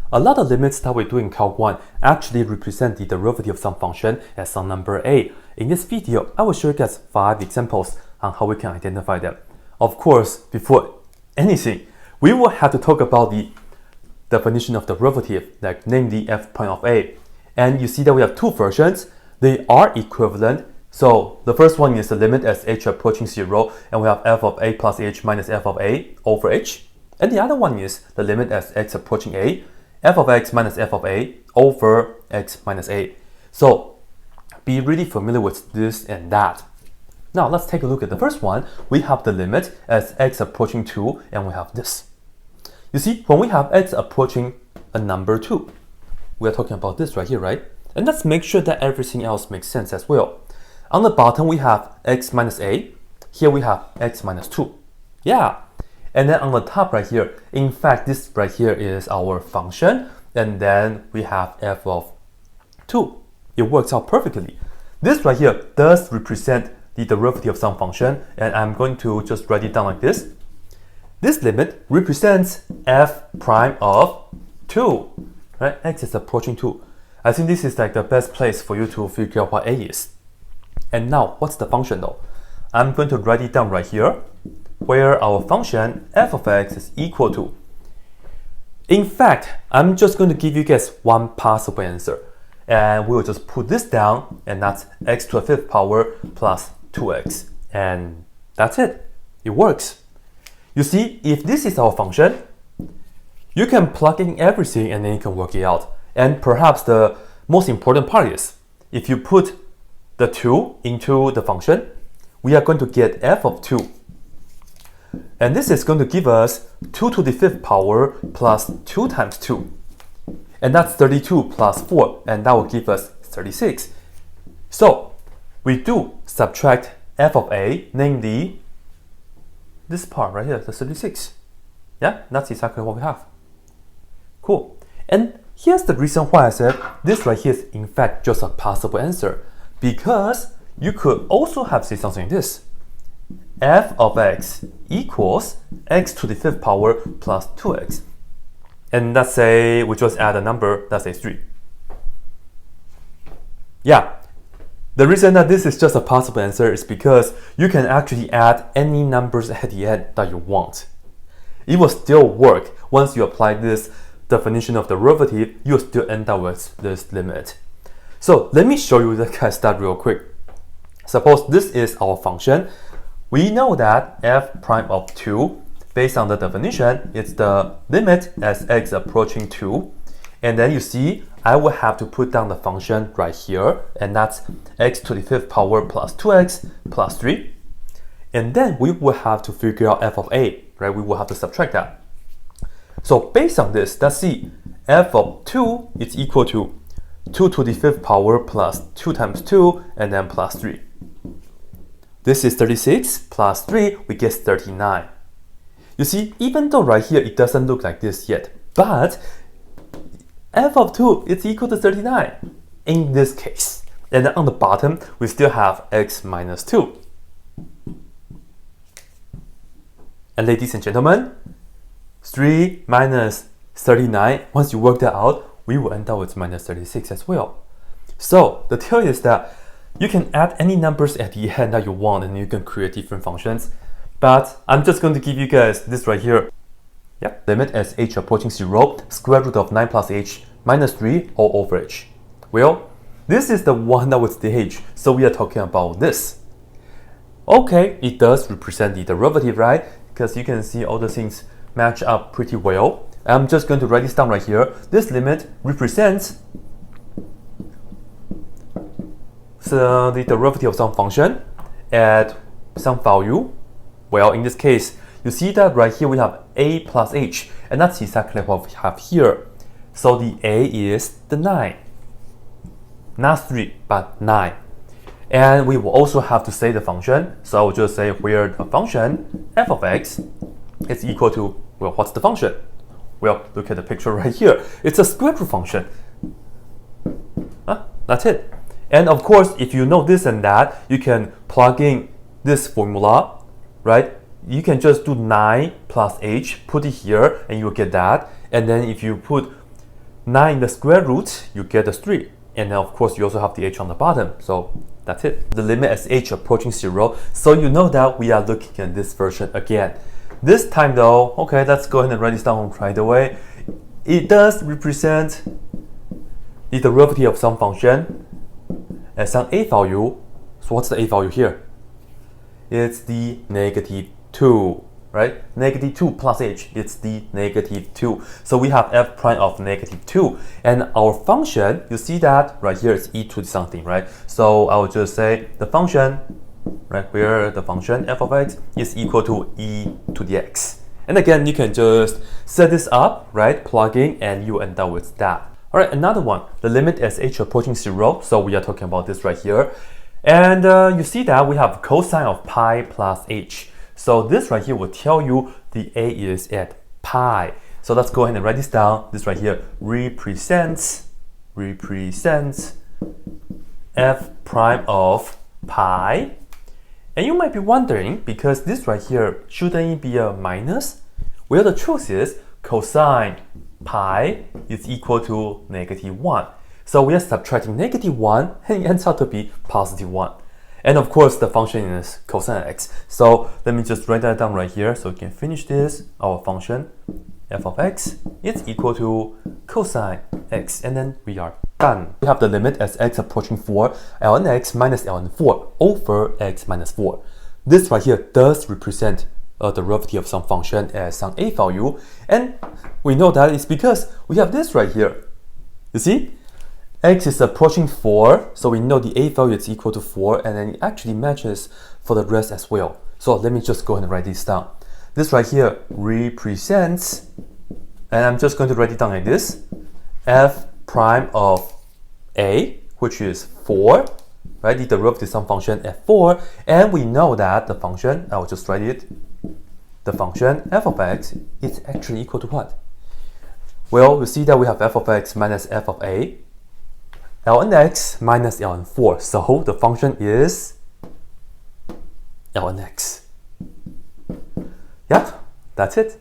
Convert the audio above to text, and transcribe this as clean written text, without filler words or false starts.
A lot of limits that we do in Calc 1 actually represent the derivative of some function as some number a. In this video, I will show you guys 5 examples on how we can identify them. Of course, before anything, we will have to talk about the definition of derivative, like namely f prime of a. And you see that we have 2 versions. They are equivalent. So the first one is the limit as h approaching 0, and we have f of a plus h minus f of a over h. And the other one is the limit as x approaching a, f of x minus f of a over x minus a. So be really familiar with this and that. Now let's take a look at the first one. We have the limit as x approaching 2, and we have this. You see, when we have x approaching a number 2, we are talking about this right here, right? And let's make sure that everything else makes sense as well. On the bottom, we have x minus a. Here we have x minus 2. Yeah. And then on the top right here, in fact, this right here is our function. And then we have f of 2. It works out perfectly. This right here does represent the derivative of some function. And I'm going to just write it down like this. This limit represents f prime of 2. Right? X is approaching 2. I think this is like the best place for you to figure out what a is. And now, what's the function though? I'm going to write it down right here, where our function f of x is equal to. In fact, I'm just going to give you guys one possible answer. And we will just put this down, and that's x to the 5th power plus 2x. And that's it. It works. You see, if this is our function, you can plug in everything and then you can work it out. And perhaps the most important part is, if you put the 2 into the function, we are going to get f of 2. And this is going to give us 2 to the 5th power plus 2 times 2. And that's 32 plus 4, and that will give us 36. So we do subtract f of a, namely this part right here, the 36. Yeah, that's exactly what we have. Cool. And here's the reason why I said this right here is in fact just a possible answer. Because you could also have said something like this. F of x equals x to the 5th power plus 2x. And let's say we just add a number, let's say 3. Yeah, the reason that this is just a possible answer is because you can actually add any numbers at the end that you want. It will still work. Once you apply this definition of derivative, you'll still end up with this limit. So let me show you the case that real quick. Suppose this is our function. We know that f prime of 2, based on the definition, it's the limit as x approaching 2. And then you see, I will have to put down the function right here, and that's x to the 5th power plus 2x plus 3. And then we will have to figure out f of a, right? We will have to subtract that. So based on this, let's see, f of 2 is equal to 2 to the 5th power plus 2 times 2, and then plus 3. This is 36 plus 3, we get 39. You see, even though right here it doesn't look like this yet, but f of 2 is equal to 39 in this case. And then on the bottom, we still have x minus 2. And ladies and gentlemen, 3 minus 39, once you work that out, we will end up with minus 36 as well. So the theory is that you can add any numbers at the end that you want, and you can create different functions. But I'm just going to give you guys this right here. Yep. Limit as h approaching 0, square root of 9 plus h minus 3 all over h. Well, this is the one that was the h, so we are talking about this. Okay, it does represent the derivative, right? Because you can see all the things match up pretty well. I'm just going to write this down right here. This limit represents the derivative of some function at some value. Well, in this case, you see that right here we have a plus h, and that's exactly what we have here. So the a is the 9. Not 3, but 9. And we will also have to say the function. So I will just say where the function f of x is equal to, well, what's the function? Well, look at the picture right here. It's a square root function. That's it. And of course, if you know this and that, you can plug in this formula, right? You can just do 9 plus h, put it here, and you'll get that. And then if you put 9 in the square root, you get a 3. And then of course you also have the h on the bottom. So that's it. The limit as h approaching 0. So you know that we are looking at this version again. This time though, okay, let's go ahead and write this down right away. It does represent the derivative of some function at some a value. So what's the a value here? It's the -2, right? -2 plus h, it's the -2. So we have f prime of -2. And our function, you see that right here is e to something, right? So I will just say the function, right here, the function f of x is equal to e to the x. And again, you can just set this up, right? Plug in and you end up with that. All right, another one, the limit as h approaching 0. So we are talking about this right here. And you see that we have cosine of pi plus h. So this right here will tell you the a is at pi. So let's go ahead and write this down. This right here represents f prime of pi. And you might be wondering, because this right here, shouldn't it be a minus? Well, the truth is cosine pi is equal to -1. So we are subtracting -1 and it ends out to be +1. And of course, the function is cosine x. So let me just write that down right here so we can finish this. Our function f of x is equal to cosine x. And then we are done. We have the limit as x approaching 4, ln x minus ln 4 over x minus 4. This right here does represent a derivative of some function as some a value. And we know that it's because we have this right here. You see? X is approaching 4, so we know the a value is equal to 4, and then it actually matches for the rest as well. So let me just go ahead and write this down. This right here represents, and I'm just going to write it down like this, f prime of a, which is 4, right? The derivative of some function at 4, and we know that the function, I will just write it, the function f of x is actually equal to what? Well, we see that we have f of x minus f of a, ln x minus ln 4. So the function is ln x. Yep, that's it.